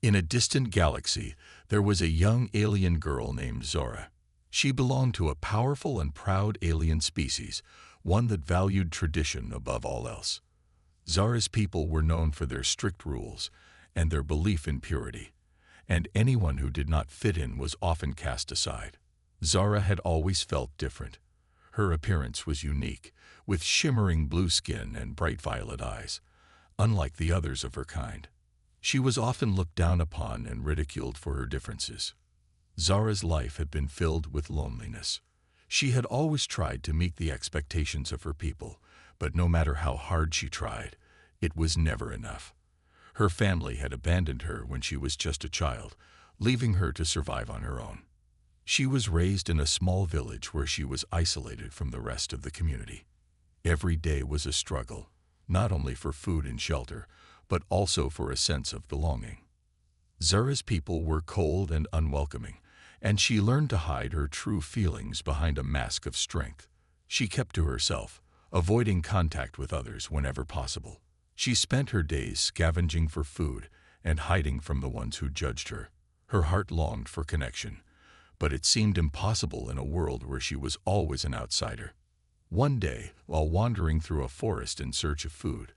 In a distant galaxy, there was a young alien girl named Zora. She belonged to a powerful and proud alien species, one that valued tradition above all else. Zora's people were known for their strict rules and their belief in purity, and anyone who did not fit in was often cast aside. Zora had always felt different. Her appearance was unique, with shimmering blue skin and bright violet eyes, unlike the others of her kind. She was often looked down upon and ridiculed for her differences. Zora's life had been filled with loneliness. She had always tried to meet the expectations of her people, but no matter how hard she tried, it was never enough. Her family had abandoned her when she was just a child, leaving her to survive on her own. She was raised in a small village where she was isolated from the rest of the community. Every day was a struggle, not only for food and shelter, but also for a sense of belonging. Zora's people were cold and unwelcoming, and she learned to hide her true feelings behind a mask of strength. She kept to herself, avoiding contact with others whenever possible. She spent her days scavenging for food and hiding from the ones who judged her. Her heart longed for connection, but it seemed impossible in a world where she was always an outsider. One day, while wandering through a forest in search of food,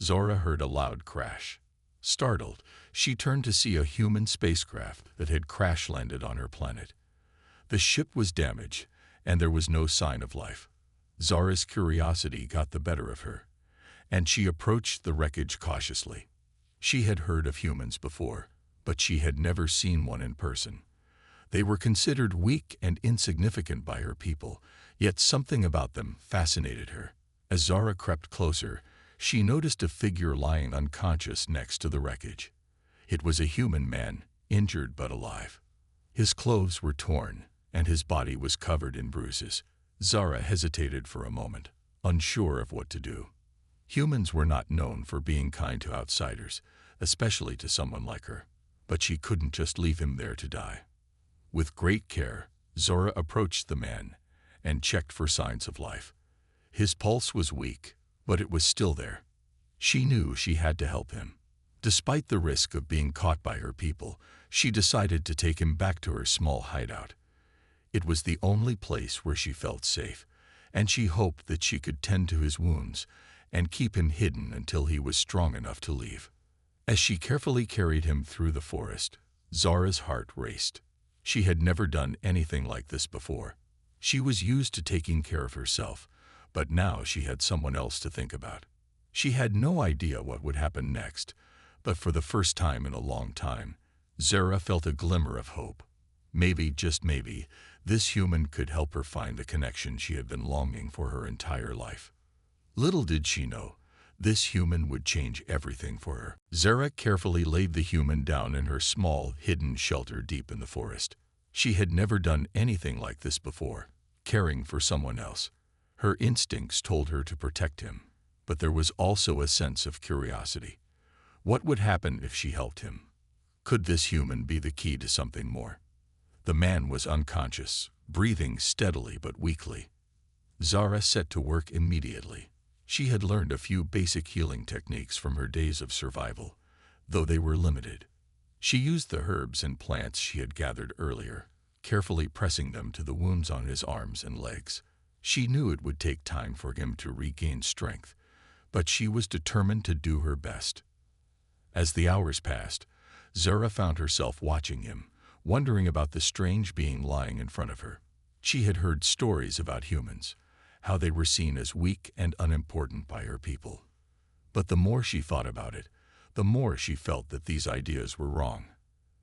Zora heard a loud crash. Startled, she turned to see a human spacecraft that had crash-landed on her planet. The ship was damaged, and there was no sign of life. Zora's curiosity got the better of her, and she approached the wreckage cautiously. She had heard of humans before, but she had never seen one in person. They were considered weak and insignificant by her people, yet something about them fascinated her. As Zora crept closer, she noticed a figure lying unconscious next to the wreckage. It was a human man, injured but alive. His clothes were torn, and his body was covered in bruises. Zora hesitated for a moment, unsure of what to do. Humans were not known for being kind to outsiders, especially to someone like her, but she couldn't just leave him there to die. With great care, Zora approached the man and checked for signs of life. His pulse was weak, but it was still there. She knew she had to help him. Despite the risk of being caught by her people, she decided to take him back to her small hideout. It was the only place where she felt safe, and she hoped that she could tend to his wounds and keep him hidden until he was strong enough to leave. As she carefully carried him through the forest, Zora's heart raced. She had never done anything like this before. She was used to taking care of herself, but now she had someone else to think about. She had no idea what would happen next, but for the first time in a long time, Zora felt a glimmer of hope. Maybe, just maybe, this human could help her find the connection she had been longing for her entire life. Little did she know, this human would change everything for her. Zora carefully laid the human down in her small, hidden shelter deep in the forest. She had never done anything like this before, caring for someone else. Her instincts told her to protect him, but there was also a sense of curiosity. What would happen if she helped him? Could this human be the key to something more? The man was unconscious, breathing steadily but weakly. Zora set to work immediately. She had learned a few basic healing techniques from her days of survival, though they were limited. She used the herbs and plants she had gathered earlier, carefully pressing them to the wounds on his arms and legs. She knew it would take time for him to regain strength, but she was determined to do her best. As the hours passed, Zora found herself watching him, wondering about the strange being lying in front of her. She had heard stories about humans, how they were seen as weak and unimportant by her people. But the more she thought about it, the more she felt that these ideas were wrong.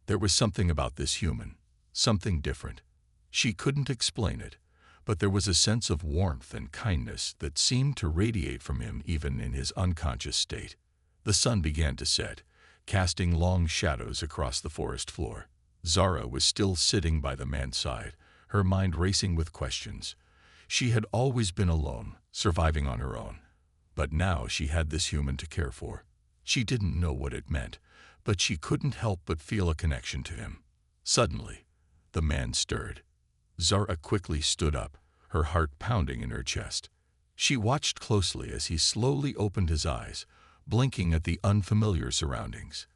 There was something about this human, something different. She couldn't explain it, but there was a sense of warmth and kindness that seemed to radiate from him even in his unconscious state. The sun began to set, casting long shadows across the forest floor. Zora was still sitting by the man's side, her mind racing with questions. She had always been alone, surviving on her own. But now she had this human to care for. She didn't know what it meant, but she couldn't help but feel a connection to him. Suddenly, the man stirred. Zora quickly stood up, her heart pounding in her chest. She watched closely as he slowly opened his eyes, blinking at the unfamiliar surroundings.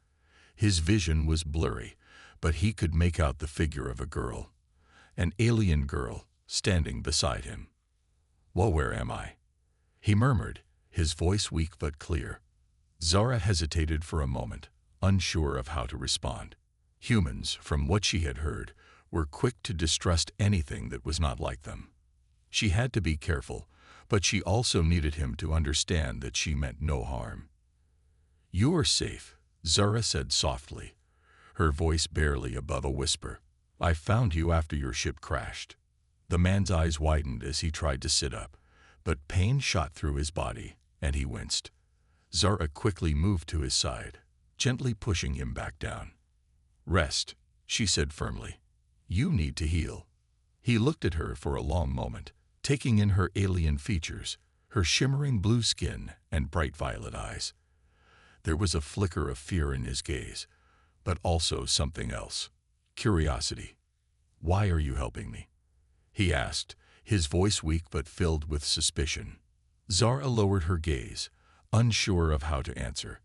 His vision was blurry, but he could make out the figure of a girl, an alien girl, standing beside him. "Well, where am I?" he murmured, his voice weak but clear. Zara hesitated for a moment, unsure of how to respond. Humans, from what she had heard, were quick to distrust anything that was not like them. She had to be careful, but she also needed him to understand that she meant no harm. "You are safe," Zara said softly, her voice barely above a whisper. "I found you after your ship crashed." The man's eyes widened as he tried to sit up, but pain shot through his body, and he winced. Zara quickly moved to his side, gently pushing him back down. "Rest," she said firmly. "You need to heal." He looked at her for a long moment, taking in her alien features, her shimmering blue skin and bright violet eyes. There was a flicker of fear in his gaze, but also something else: curiosity. "Why are you helping me?" he asked, his voice weak but filled with suspicion. Zara lowered her gaze, unsure of how to answer.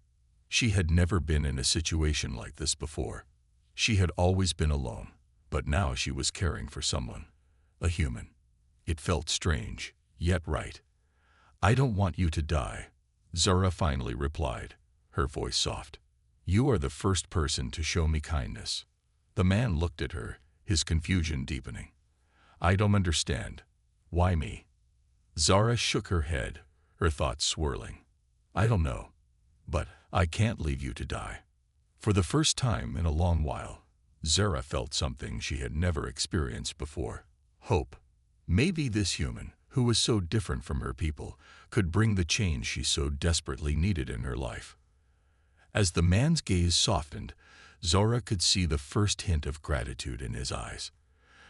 She had never been in a situation like this before. She had always been alone, but now she was caring for someone, a human. It felt strange, yet right. "I don't want you to die," Zara finally replied, her voice soft. "You are the first person to show me kindness." The man looked at her, his confusion deepening. "I don't understand. Why me?" Zara shook her head, her thoughts swirling. "I don't know, but I can't leave you to die." For the first time in a long while, Zara felt something she had never experienced before: hope. Maybe this human, who was so different from her people, could bring the change she so desperately needed in her life. As the man's gaze softened, Zara could see the first hint of gratitude in his eyes.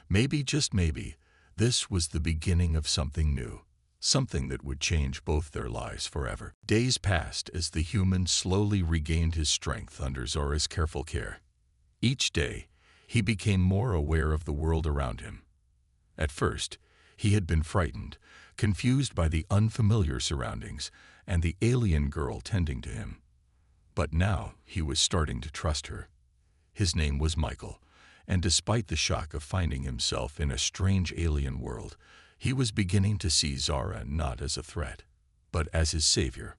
Maybe, just maybe, this was the beginning of something new, something that would change both their lives forever. Days passed as the human slowly regained his strength under Zara's careful care. Each day, he became more aware of the world around him. At first, he had been frightened, confused by the unfamiliar surroundings and the alien girl tending to him. But now he was starting to trust her. His name was Michael, and despite the shock of finding himself in a strange alien world, he was beginning to see Zara not as a threat, but as his savior.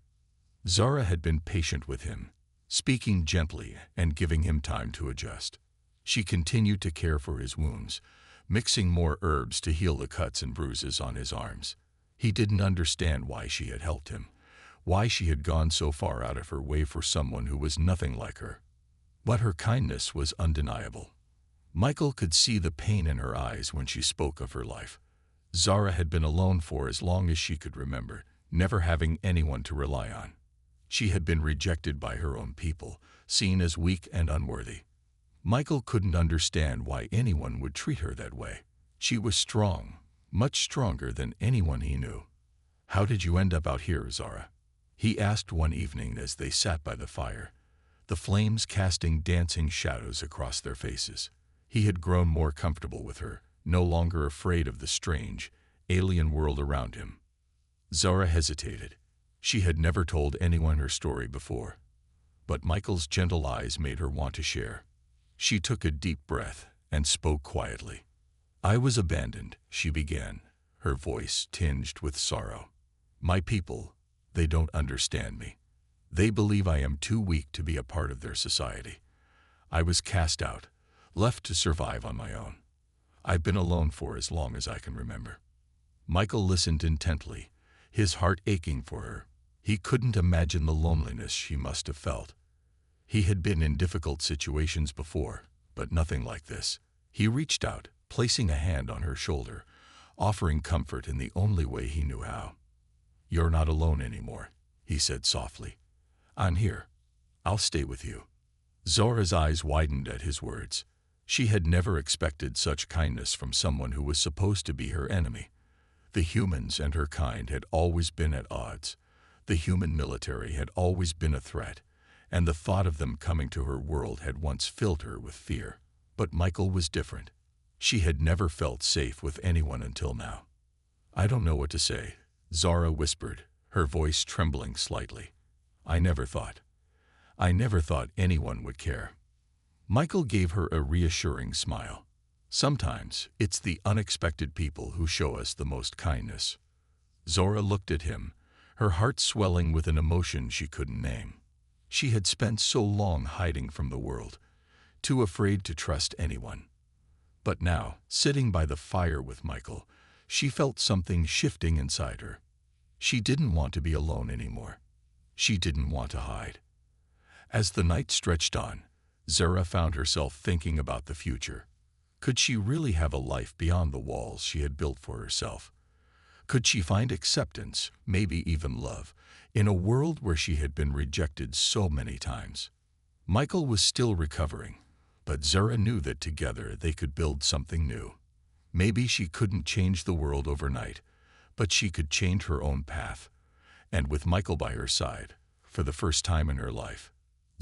Zara had been patient with him, speaking gently and giving him time to adjust. She continued to care for his wounds, mixing more herbs to heal the cuts and bruises on his arms. He didn't understand why she had helped him, why she had gone so far out of her way for someone who was nothing like her. But her kindness was undeniable. Michael could see the pain in her eyes when she spoke of her life. Zara had been alone for as long as she could remember, never having anyone to rely on. She had been rejected by her own people, seen as weak and unworthy. Michael couldn't understand why anyone would treat her that way. She was strong, much stronger than anyone he knew. "How did you end up out here, Zara?" he asked one evening as they sat by the fire, the flames casting dancing shadows across their faces. He had grown more comfortable with her, no longer afraid of the strange, alien world around him. Zara hesitated. She had never told anyone her story before, but Michael's gentle eyes made her want to share. She took a deep breath and spoke quietly. "I was abandoned," she began, her voice tinged with sorrow. "My people, they don't understand me. They believe I am too weak to be a part of their society. I was cast out, left to survive on my own. I've been alone for as long as I can remember." Michael listened intently, his heart aching for her. He couldn't imagine the loneliness she must have felt. He had been in difficult situations before, but nothing like this. He reached out, placing a hand on her shoulder, offering comfort in the only way he knew how. "You're not alone anymore," he said softly. "I'm here. I'll stay with you." Zora's eyes widened at his words. She had never expected such kindness from someone who was supposed to be her enemy. The humans and her kind had always been at odds. The human military had always been a threat, and the thought of them coming to her world had once filled her with fear. But Michael was different. She had never felt safe with anyone until now. "I don't know what to say," Zara whispered, her voice trembling slightly. "I never thought I never thought anyone would care." Michael gave her a reassuring smile. "Sometimes it's the unexpected people who show us the most kindness." Zora looked at him, her heart swelling with an emotion she couldn't name. She had spent so long hiding from the world, too afraid to trust anyone. But now, sitting by the fire with Michael, she felt something shifting inside her. She didn't want to be alone anymore. She didn't want to hide. As the night stretched on, Zora found herself thinking about the future. Could she really have a life beyond the walls she had built for herself? Could she find acceptance, maybe even love, in a world where she had been rejected so many times? Michael was still recovering, but Zora knew that together they could build something new. Maybe she couldn't change the world overnight, but she could change her own path. And with Michael by her side, for the first time in her life,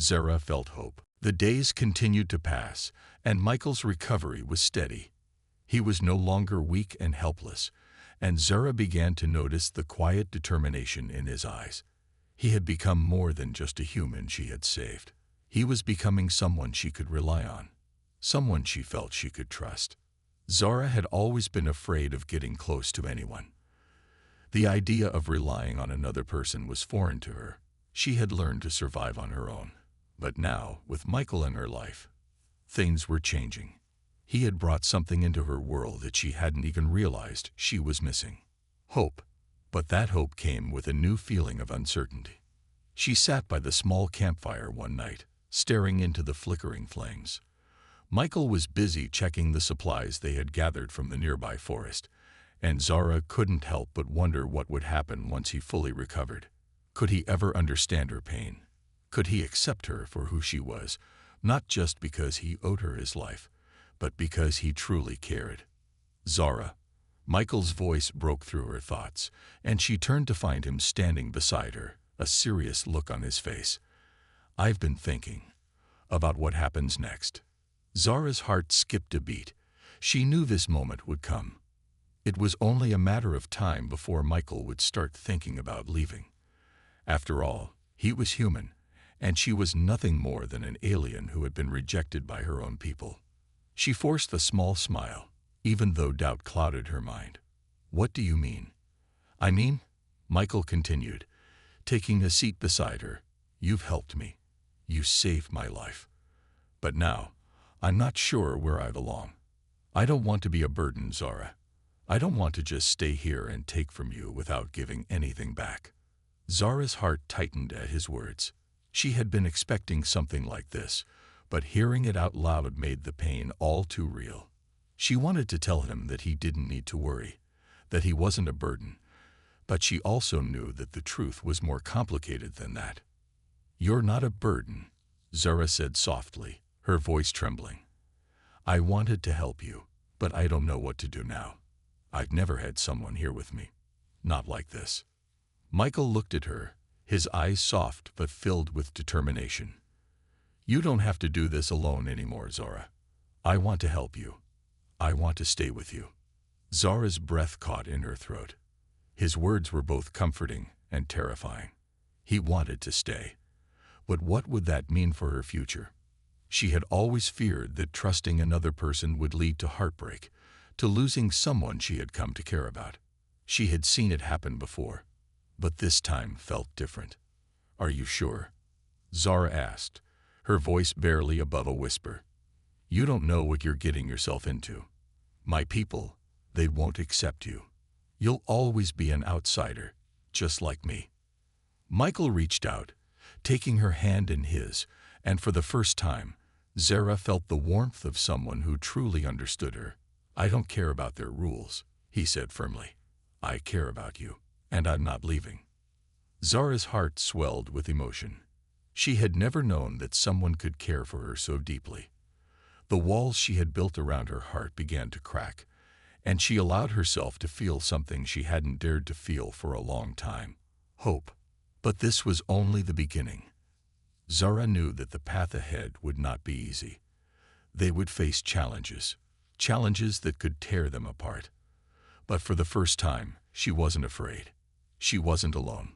Zora felt hope. The days continued to pass, and Michael's recovery was steady. He was no longer weak and helpless, and Zora began to notice the quiet determination in his eyes. He had become more than just a human she had saved. He was becoming someone she could rely on, someone she felt she could trust. Zora had always been afraid of getting close to anyone. The idea of relying on another person was foreign to her. She had learned to survive on her own. But now, with Michael in her life, things were changing. He had brought something into her world that she hadn't even realized she was missing. Hope. But that hope came with a new feeling of uncertainty. She sat by the small campfire one night, staring into the flickering flames. Michael was busy checking the supplies they had gathered from the nearby forest, and Zora couldn't help but wonder what would happen once he fully recovered. Could he ever understand her pain? Could he accept her for who she was, not just because he owed her his life, but because he truly cared? "Zora." Michael's voice broke through her thoughts, and she turned to find him standing beside her, a serious look on his face. "I've been thinking about what happens next." Zora's heart skipped a beat. She knew this moment would come. It was only a matter of time before Michael would start thinking about leaving. After all, he was human, and she was nothing more than an alien who had been rejected by her own people. She forced a small smile, even though doubt clouded her mind. "What do you mean?" "I mean," Michael continued, taking a seat beside her, "you've helped me. You saved my life. But now, I'm not sure where I belong. I don't want to be a burden, Zora. I don't want to just stay here and take from you without giving anything back." Zora's heart tightened at his words. She had been expecting something like this, but hearing it out loud made the pain all too real. She wanted to tell him that he didn't need to worry, that he wasn't a burden, but she also knew that the truth was more complicated than that. "You're not a burden," Zora said softly, her voice trembling. "I wanted to help you, but I don't know what to do now. I've never had someone here with me. Not like this." Michael looked at her, his eyes soft but filled with determination. "You don't have to do this alone anymore, Zora. I want to help you. I want to stay with you." Zora's breath caught in her throat. His words were both comforting and terrifying. He wanted to stay. But what would that mean for her future? She had always feared that trusting another person would lead to heartbreak, to losing someone she had come to care about. She had seen it happen before, but this time felt different. "Are you sure?" Zora asked, her voice barely above a whisper. "You don't know what you're getting yourself into. My people, they won't accept you. You'll always be an outsider, just like me." Michael reached out, taking her hand in his, and for the first time, Zora felt the warmth of someone who truly understood her. "I don't care about their rules," he said firmly. "I care about you, and I'm not leaving." Zora's heart swelled with emotion. She had never known that someone could care for her so deeply. The walls she had built around her heart began to crack, and she allowed herself to feel something she hadn't dared to feel for a long time: hope. But this was only the beginning. Zora knew that the path ahead would not be easy. They would face challenges that could tear them apart. But for the first time, she wasn't afraid. She wasn't alone.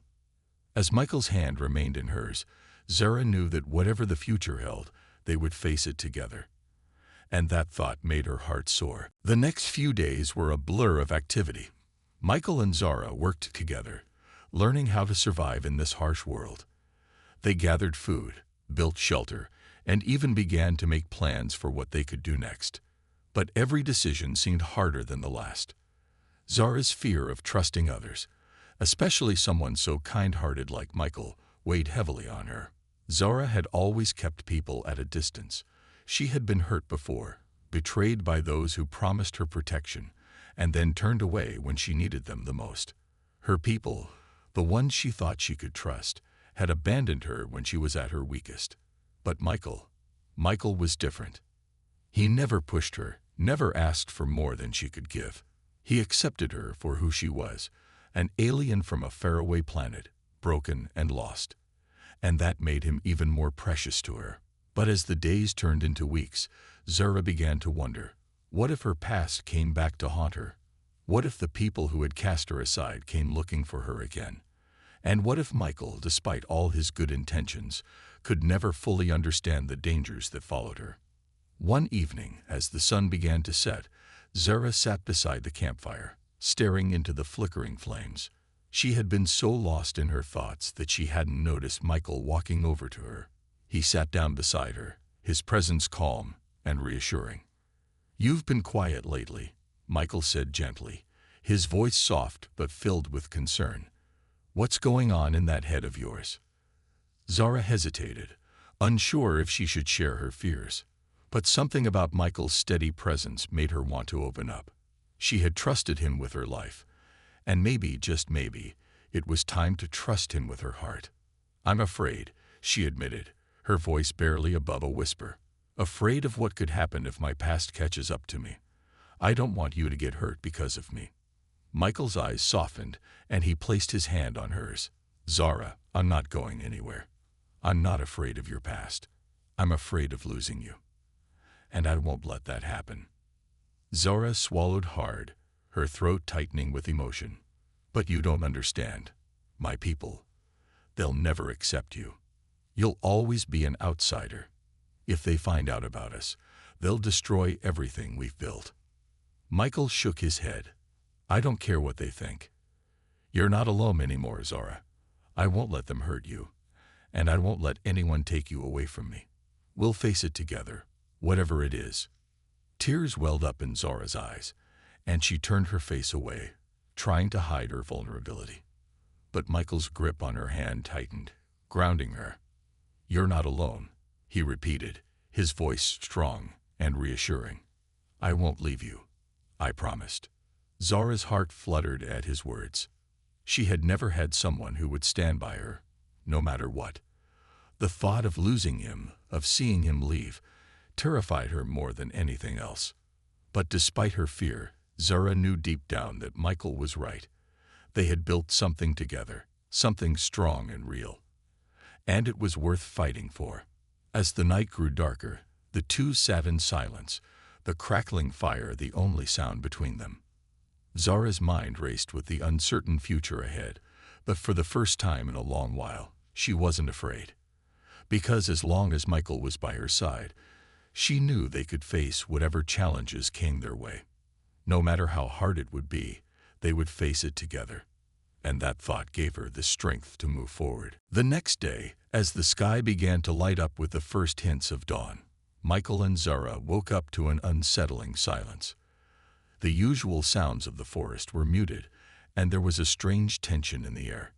As Michael's hand remained in hers, Zara knew that whatever the future held, they would face it together. And that thought made her heart soar. The next few days were a blur of activity. Michael and Zara worked together, learning how to survive in this harsh world. They gathered food, built shelter, and even began to make plans for what they could do next. But every decision seemed harder than the last. Zara's fear of trusting others, especially someone so kind-hearted like Michael, weighed heavily on her. Zara had always kept people at a distance. She had been hurt before, betrayed by those who promised her protection, and then turned away when she needed them the most. Her people, the ones she thought she could trust, had abandoned her when she was at her weakest. But Michael was different. He never pushed her, never asked for more than she could give. He accepted her for who she was, an alien from a faraway planet, broken and lost. And that made him even more precious to her. But as the days turned into weeks, Zara began to wonder, what if her past came back to haunt her? What if the people who had cast her aside came looking for her again? And what if Michael, despite all his good intentions, could never fully understand the dangers that followed her? One evening, as the sun began to set, Zara sat beside the campfire, staring into the flickering flames. She had been so lost in her thoughts that she hadn't noticed Michael walking over to her. He sat down beside her, his presence calm and reassuring. "You've been quiet lately," Michael said gently, his voice soft but filled with concern. "What's going on in that head of yours?" Zara hesitated, unsure if she should share her fears. But something about Michael's steady presence made her want to open up. She had trusted him with her life, and maybe, just maybe, it was time to trust him with her heart. "I'm afraid," she admitted, her voice barely above a whisper. "Afraid of what could happen if my past catches up to me. I don't want you to get hurt because of me." Michael's eyes softened, and he placed his hand on hers. "Zara, I'm not going anywhere. I'm not afraid of your past. I'm afraid of losing you. And I won't let that happen." Zara swallowed hard, her throat tightening with emotion. "But you don't understand. My people, they'll never accept you. You'll always be an outsider. If they find out about us, they'll destroy everything we've built." Michael shook his head. "I don't care what they think. You're not alone anymore, Zara. I won't let them hurt you, and I won't let anyone take you away from me. We'll face it together, whatever it is." Tears welled up in Zara's eyes, and she turned her face away, trying to hide her vulnerability. But Michael's grip on her hand tightened, grounding her. "You're not alone," he repeated, his voice strong and reassuring. "I won't leave you. I promised." Zara's heart fluttered at his words. She had never had someone who would stand by her, no matter what. The thought of losing him, of seeing him leave, terrified her more than anything else. But despite her fear, Zara knew deep down that Michael was right. They had built something together, something strong and real. And it was worth fighting for. As the night grew darker, the two sat in silence, the crackling fire the only sound between them. Zara's mind raced with the uncertain future ahead, but for the first time in a long while, she wasn't afraid. Because as long as Michael was by her side, she knew they could face whatever challenges came their way. No matter how hard it would be, they would face it together. And that thought gave her the strength to move forward. The next day, as the sky began to light up with the first hints of dawn, Michael and Zara woke up to an unsettling silence. The usual sounds of the forest were muted, and there was a strange tension in the air.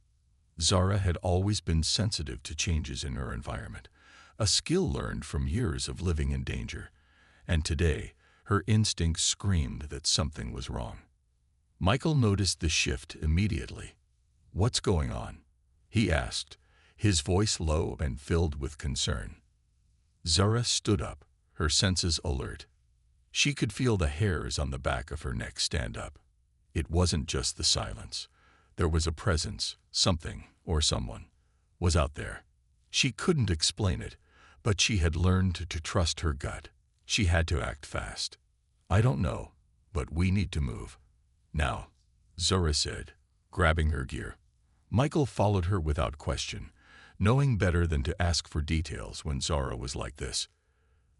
Zara had always been sensitive to changes in her environment, a skill learned from years of living in danger, and today her instincts screamed that something was wrong. Michael noticed the shift immediately. "What's going on?" he asked, his voice low and filled with concern. Zara stood up, her senses alert. She could feel the hairs on the back of her neck stand up. It wasn't just the silence. There was a presence, something, or someone, was out there. She couldn't explain it, but she had learned to trust her gut. She had to act fast. "I don't know, but we need to move. Now," Zara said, grabbing her gear. Michael followed her without question, knowing better than to ask for details when Zara was like this.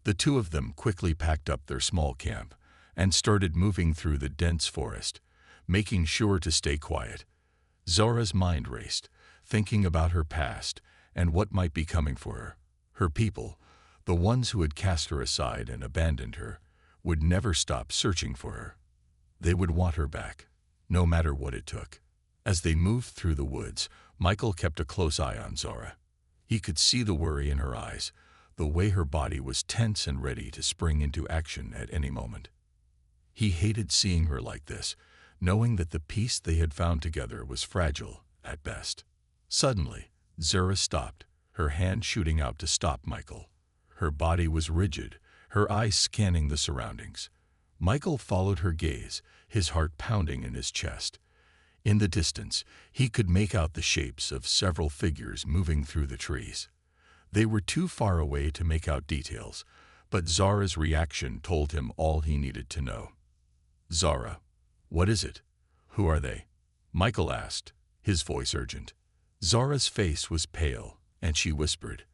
The two of them quickly packed up their small camp and started moving through the dense forest, making sure to stay quiet. Zara's mind raced, thinking about her past and what might be coming for her. Her people, the ones who had cast her aside and abandoned her, would never stop searching for her. They would want her back, no matter what it took. As they moved through the woods, Michael kept a close eye on Zara. He could see the worry in her eyes, the way her body was tense and ready to spring into action at any moment. He hated seeing her like this, knowing that the peace they had found together was fragile at best. Suddenly, Zara stopped, her hand shooting out to stop Michael. Her body was rigid, her eyes scanning the surroundings. Michael followed her gaze, his heart pounding in his chest. In the distance, he could make out the shapes of several figures moving through the trees. They were too far away to make out details, but Zara's reaction told him all he needed to know. "Zara, what is it? Who are they?" Michael asked, his voice urgent. Zara's face was pale, and she whispered,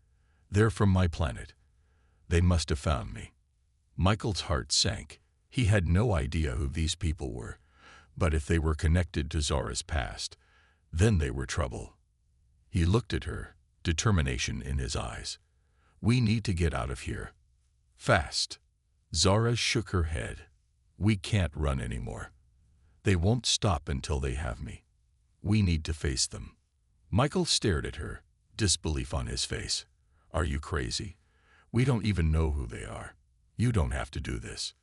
"They're from my planet. They must have found me." Michael's heart sank. He had no idea who these people were, but if they were connected to Zara's past, then they were trouble. He looked at her, determination in his eyes. "We need to get out of here. Fast." Zara shook her head. "We can't run anymore. They won't stop until they have me. We need to face them." Michael stared at her, disbelief on his face. "Are you crazy? We don't even know who they are. You don't have to do this."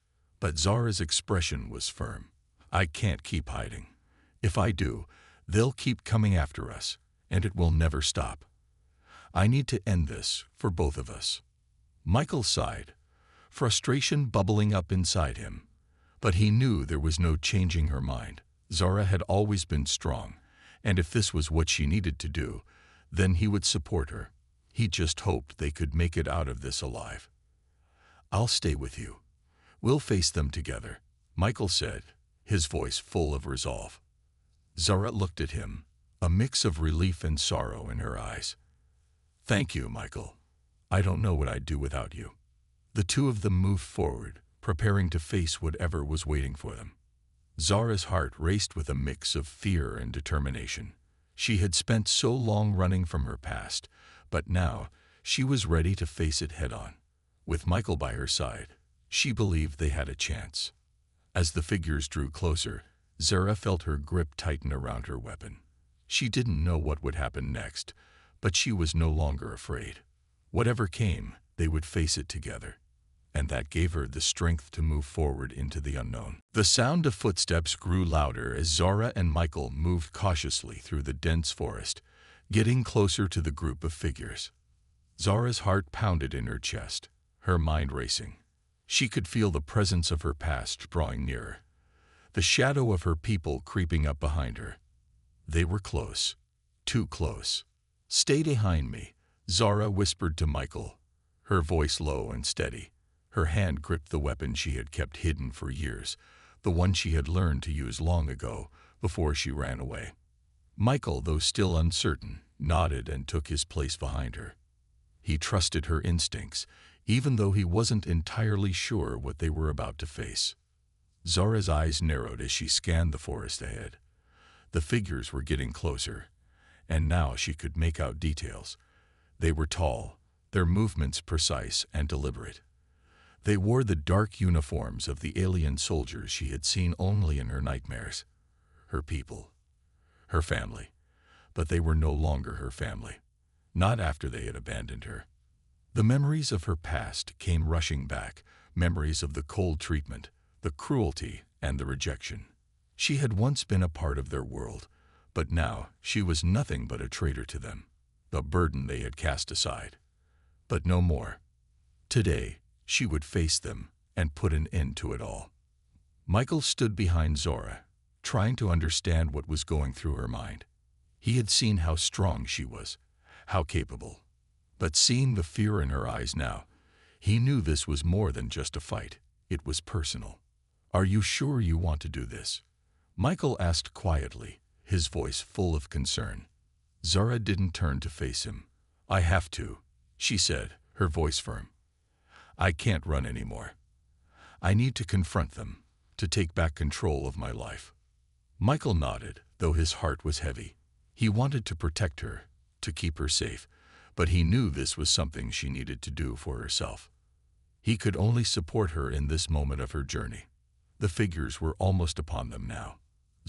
But Zara's expression was firm. "I can't keep hiding. If I do, they'll keep coming after us, and it will never stop. I need to end this for both of us." Michael sighed, frustration bubbling up inside him. But he knew there was no changing her mind. Zara had always been strong, and if this was what she needed to do, then he would support her. He just hoped they could make it out of this alive. "I'll stay with you. We'll face them together," Michael said, his voice full of resolve. Zara looked at him, a mix of relief and sorrow in her eyes. "Thank you, Michael. I don't know what I'd do without you." The two of them moved forward, preparing to face whatever was waiting for them. Zara's heart raced with a mix of fear and determination. She had spent so long running from her past, but now she was ready to face it head-on. With Michael by her side, she believed they had a chance. As the figures drew closer, Zara felt her grip tighten around her weapon. She didn't know what would happen next, but she was no longer afraid. Whatever came, they would face it together, and that gave her the strength to move forward into the unknown. The sound of footsteps grew louder as Zara and Michael moved cautiously through the dense forest, getting closer to the group of figures. Zara's heart pounded in her chest, her mind racing. She could feel the presence of her past drawing nearer, the shadow of her people creeping up behind her. They were close, too close. "Stay behind me," Zara whispered to Michael, her voice low and steady. Her hand gripped the weapon she had kept hidden for years, the one she had learned to use long ago, before she ran away. Michael, though still uncertain, nodded and took his place behind her. He trusted her instincts, even though he wasn't entirely sure what they were about to face. Zara's eyes narrowed as she scanned the forest ahead. The figures were getting closer, and now she could make out details. They were tall, their movements precise and deliberate. They wore the dark uniforms of the alien soldiers she had seen only in her nightmares. Her people, her family. But they were no longer her family, not after they had abandoned her. The memories of her past came rushing back, memories of the cold treatment, the cruelty, and the rejection. She had once been a part of their world, but now she was nothing but a traitor to them, a burden they had cast aside. But no more. Today, she would face them and put an end to it all. Michael stood behind Zara, trying to understand what was going through her mind. He had seen how strong she was, how capable. But seeing the fear in her eyes now, he knew this was more than just a fight. It was personal. "Are you sure you want to do this?" Michael asked quietly, his voice full of concern. Zara didn't turn to face him, I have to, she said, her voice firm. I can't run anymore. I need to confront them, to take back control of my life. Michael nodded, though his heart was heavy. He wanted to protect her, to keep her safe, but he knew this was something she needed to do for herself. He could only support her in this moment of her journey. The figures were almost upon them now.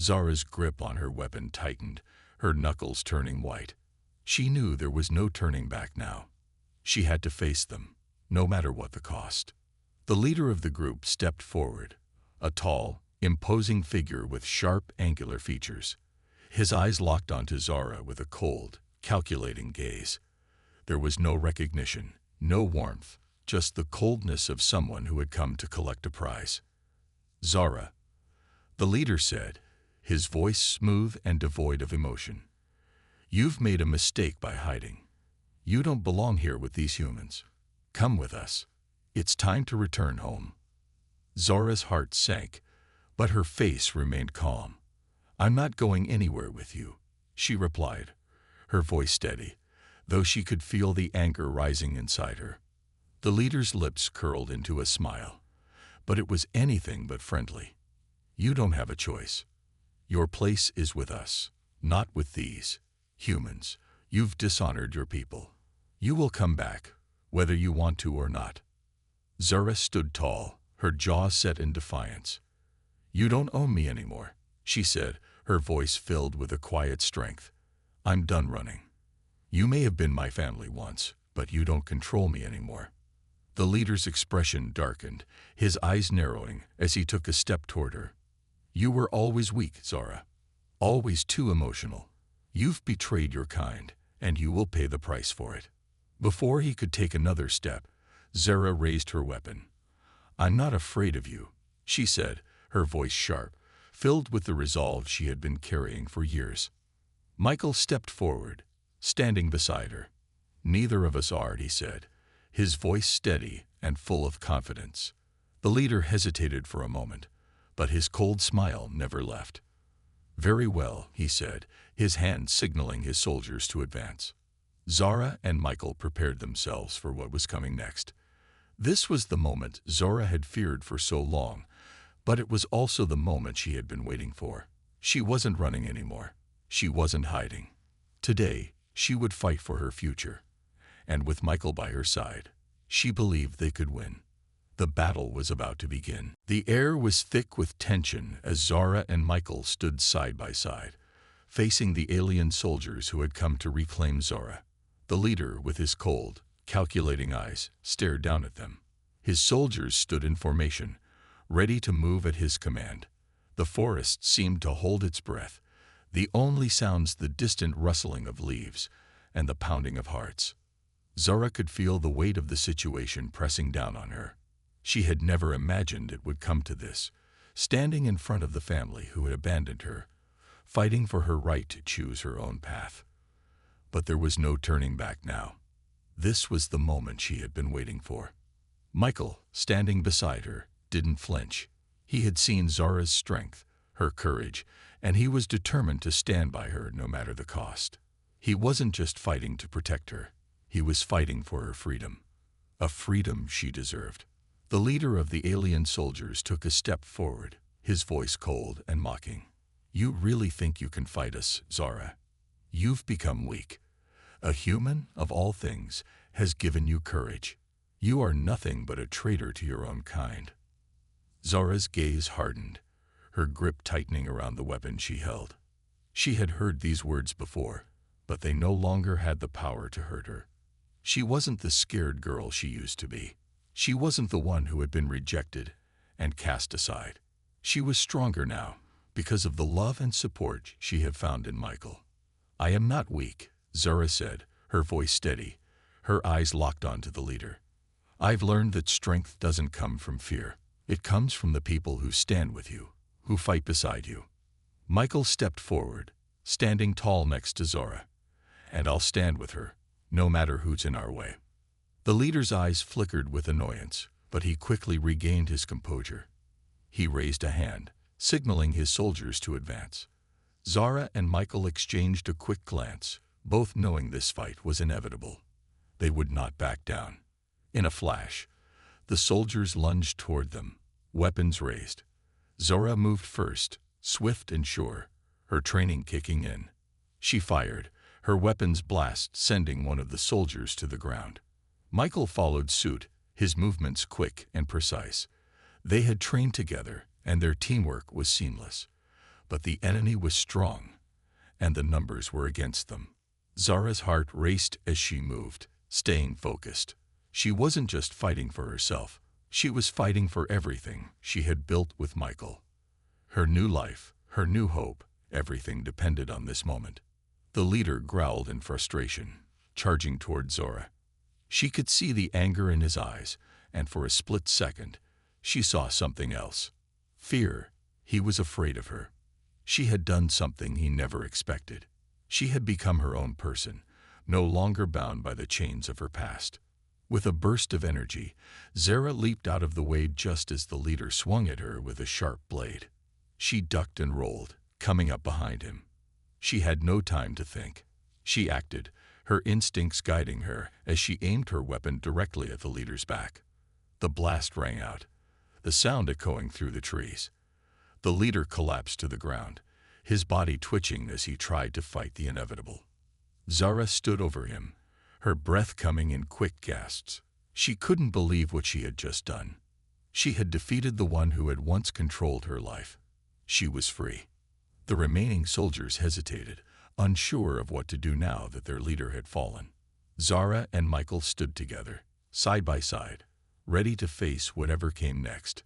Zara's grip on her weapon tightened, her knuckles turning white. She knew there was no turning back now. She had to face them, no matter what the cost. The leader of the group stepped forward, a tall, imposing figure with sharp, angular features. His eyes locked onto Zara with a cold, calculating gaze. There was no recognition, no warmth, just the coldness of someone who had come to collect a prize. Zara, the leader said, his voice smooth and devoid of emotion. You've made a mistake by hiding. You don't belong here with these humans. Come with us. It's time to return home. Zara's heart sank, but her face remained calm. I'm not going anywhere with you, she replied, her voice steady, though she could feel the anger rising inside her. The leader's lips curled into a smile, but it was anything but friendly. You don't have a choice. Your place is with us, not with these humans. You've dishonored your people. You will come back, whether you want to or not. Zara stood tall, her jaw set in defiance. You don't own me anymore, she said, her voice filled with a quiet strength. I'm done running. You may have been my family once, but you don't control me anymore. The leader's expression darkened, his eyes narrowing as he took a step toward her. You were always weak, Zara. Always too emotional. You've betrayed your kind, and you will pay the price for it. Before he could take another step, Zara raised her weapon. I'm not afraid of you, she said, her voice sharp, filled with the resolve she had been carrying for years. Michael stepped forward, standing beside her. Neither of us are, he said, his voice steady and full of confidence. The leader hesitated for a moment, but his cold smile never left. Very well, he said, his hand signaling his soldiers to advance. Zara and Michael prepared themselves for what was coming next. This was the moment Zara had feared for so long, but it was also the moment she had been waiting for. She wasn't running anymore. She wasn't hiding. Today, she would fight for her future. And with Michael by her side, she believed they could win. The battle was about to begin. The air was thick with tension as Zara and Michael stood side by side, facing the alien soldiers who had come to reclaim Zara. The leader, with his cold, calculating eyes, stared down at them. His soldiers stood in formation, ready to move at his command. The forest seemed to hold its breath, the only sounds the distant rustling of leaves and the pounding of hearts. Zara could feel the weight of the situation pressing down on her. She had never imagined it would come to this, standing in front of the family who had abandoned her, fighting for her right to choose her own path. But there was no turning back now. This was the moment she had been waiting for. Michael, standing beside her, didn't flinch. He had seen Zara's strength, her courage, and he was determined to stand by her no matter the cost. He wasn't just fighting to protect her. He was fighting for her freedom, a freedom she deserved. The leader of the alien soldiers took a step forward, his voice cold and mocking. You really think you can fight us, Zara? You've become weak. A human, of all things, has given you courage. You are nothing but a traitor to your own kind. Zara's gaze hardened, her grip tightening around the weapon she held. She had heard these words before, but they no longer had the power to hurt her. She wasn't the scared girl she used to be. She wasn't the one who had been rejected and cast aside. She was stronger now because of the love and support she had found in Michael. I am not weak, Zara said, her voice steady, her eyes locked onto the leader. I've learned that strength doesn't come from fear. It comes from the people who stand with you, who fight beside you. Michael stepped forward, standing tall next to Zara. And I'll stand with her, no matter who's in our way. The leader's eyes flickered with annoyance, but he quickly regained his composure. He raised a hand, signaling his soldiers to advance. Zara and Michael exchanged a quick glance, both knowing this fight was inevitable. They would not back down. In a flash, the soldiers lunged toward them, weapons raised. Zora moved first, swift and sure, her training kicking in. She fired, her weapon's blast sending one of the soldiers to the ground. Michael followed suit, his movements quick and precise. They had trained together, and their teamwork was seamless. But the enemy was strong, and the numbers were against them. Zara's heart raced as she moved, staying focused. She wasn't just fighting for herself. She was fighting for everything she had built with Michael. Her new life, her new hope, everything depended on this moment. The leader growled in frustration, charging toward Zora. She could see the anger in his eyes, and for a split second, she saw something else. Fear. He was afraid of her. She had done something he never expected. She had become her own person, no longer bound by the chains of her past. With a burst of energy, Zara leaped out of the way just as the leader swung at her with a sharp blade. She ducked and rolled, coming up behind him. She had no time to think. She acted, her instincts guiding her as she aimed her weapon directly at the leader's back. The blast rang out, the sound echoing through the trees. The leader collapsed to the ground, his body twitching as he tried to fight the inevitable. Zara stood over him, her breath coming in quick gasps. She couldn't believe what she had just done. She had defeated the one who had once controlled her life. She was free. The remaining soldiers hesitated, unsure of what to do now that their leader had fallen. Zara and Michael stood together, side by side, ready to face whatever came next.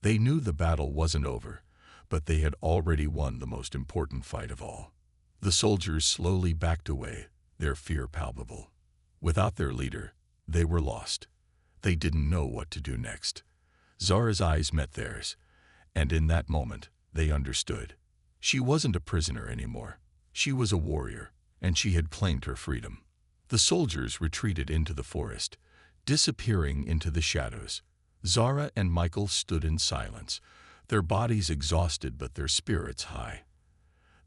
They knew the battle wasn't over, but they had already won the most important fight of all. The soldiers slowly backed away, their fear palpable. Without their leader, they were lost. They didn't know what to do next. Zara's eyes met theirs, and in that moment, they understood. She wasn't a prisoner anymore. She was a warrior, and she had claimed her freedom. The soldiers retreated into the forest, disappearing into the shadows. Zara and Michael stood in silence, their bodies exhausted but their spirits high.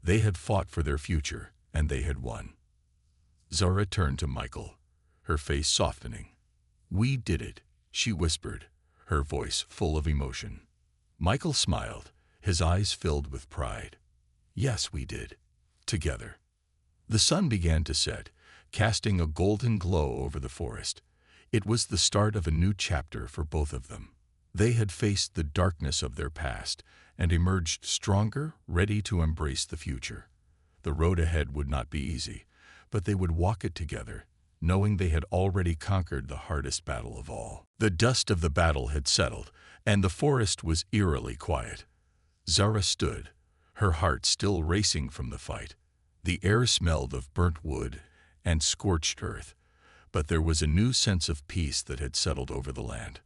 They had fought for their future, and they had won. Zara turned to Michael, her face softening. "We did it," she whispered, her voice full of emotion. Michael smiled, his eyes filled with pride. "Yes, we did. Together." The sun began to set, casting a golden glow over the forest. It was the start of a new chapter for both of them. They had faced the darkness of their past and emerged stronger, ready to embrace the future. The road ahead would not be easy, but they would walk it together, knowing they had already conquered the hardest battle of all. The dust of the battle had settled, and the forest was eerily quiet. Zara stood, her heart still racing from the fight. The air smelled of burnt wood and scorched earth, but there was a new sense of peace that had settled over the land.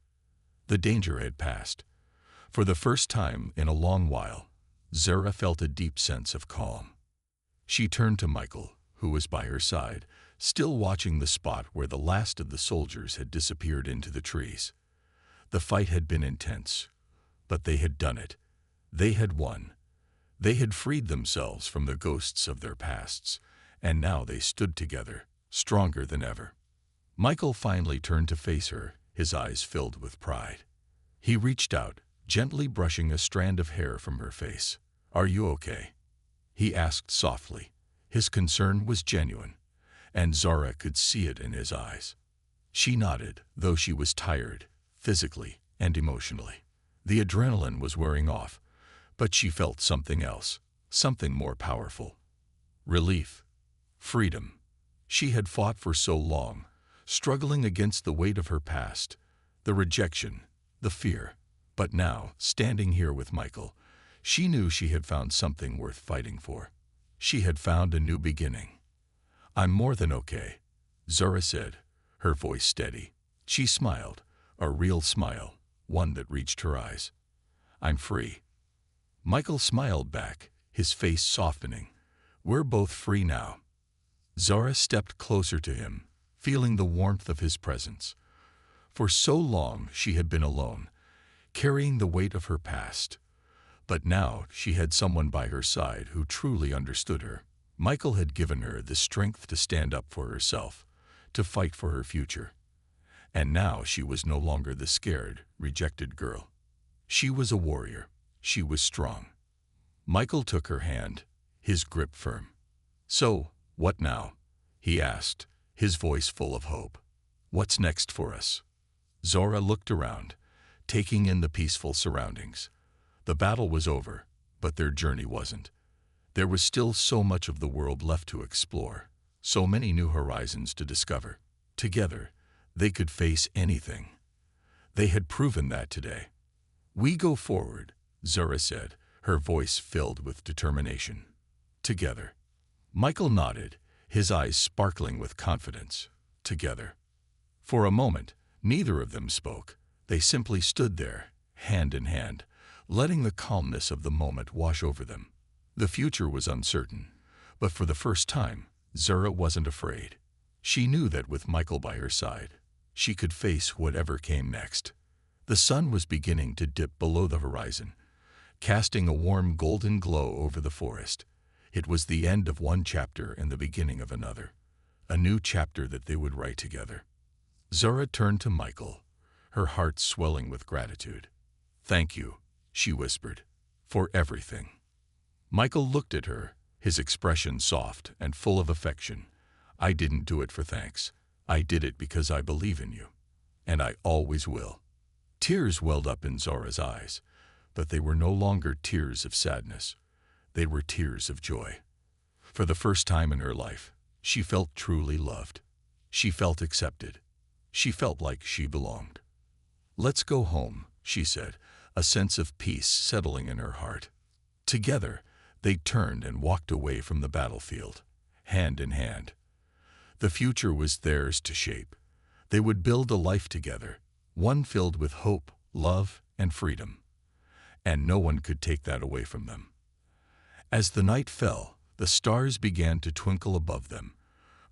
The danger had passed. For the first time in a long while, Zara felt a deep sense of calm. She turned to Michael, who was by her side, still watching the spot where the last of the soldiers had disappeared into the trees. The fight had been intense, but they had done it. They had won. They had freed themselves from the ghosts of their pasts, and now they stood together, stronger than ever. Michael finally turned to face her, his eyes filled with pride. He reached out, gently brushing a strand of hair from her face. "Are you okay?" he asked softly. His concern was genuine, and Zara could see it in his eyes. She nodded, though she was tired, physically and emotionally. The adrenaline was wearing off, but she felt something else, something more powerful. Relief. Freedom. She had fought for so long, struggling against the weight of her past, the rejection, the fear. But now, standing here with Michael, she knew she had found something worth fighting for. She had found a new beginning. "I'm more than okay," Zara said, her voice steady. She smiled, a real smile, one that reached her eyes. "I'm free." Michael smiled back, his face softening. "We're both free now." Zara stepped closer to him, feeling the warmth of his presence. For so long she had been alone, carrying the weight of her past. But now she had someone by her side who truly understood her. Michael had given her the strength to stand up for herself, to fight for her future. And now she was no longer the scared, rejected girl. She was a warrior. She was strong. Michael took her hand, his grip firm. "So, what now?" he asked, his voice full of hope. "What's next for us?" Zora looked around, taking in the peaceful surroundings. The battle was over, but their journey wasn't. There was still so much of the world left to explore, so many new horizons to discover. Together, they could face anything. They had proven that today. "We go forward," Zora said, her voice filled with determination. "Together." Michael nodded, his eyes sparkling with confidence. Together. For a moment, neither of them spoke. They simply stood there, hand in hand, letting the calmness of the moment wash over them. The future was uncertain, but for the first time, Zora wasn't afraid. She knew that with Michael by her side, she could face whatever came next. The sun was beginning to dip below the horizon, casting a warm golden glow over the forest. It was the end of one chapter and the beginning of another, a new chapter that they would write together. Zora turned to Michael, her heart swelling with gratitude. "Thank you," she whispered, "for everything." Michael looked at her, his expression soft and full of affection. "I didn't do it for thanks. I did it because I believe in you. And I always will." Tears welled up in Zora's eyes, but they were no longer tears of sadness. They were tears of joy. For the first time in her life, she felt truly loved. She felt accepted. She felt like she belonged. "Let's go home," she said, a sense of peace settling in her heart. Together, they turned and walked away from the battlefield, hand in hand. The future was theirs to shape. They would build a life together, one filled with hope, love, and freedom. And no one could take that away from them. As the night fell, the stars began to twinkle above them,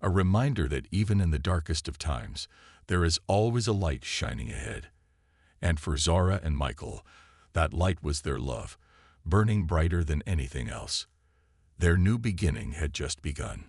a reminder that even in the darkest of times, there is always a light shining ahead. And for Zora and Michael, that light was their love, burning brighter than anything else. Their new beginning had just begun.